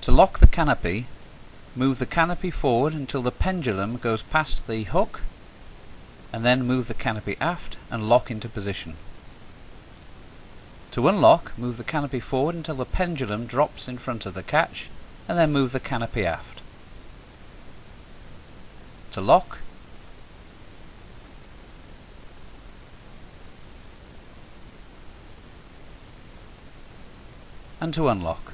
To lock the canopy, move the canopy forward until the pendulum goes past the hook, and then move the canopy aft and lock into position. To unlock, move the canopy forward until the pendulum drops in front of the catch, and then move the canopy aft. To lock, and to unlock.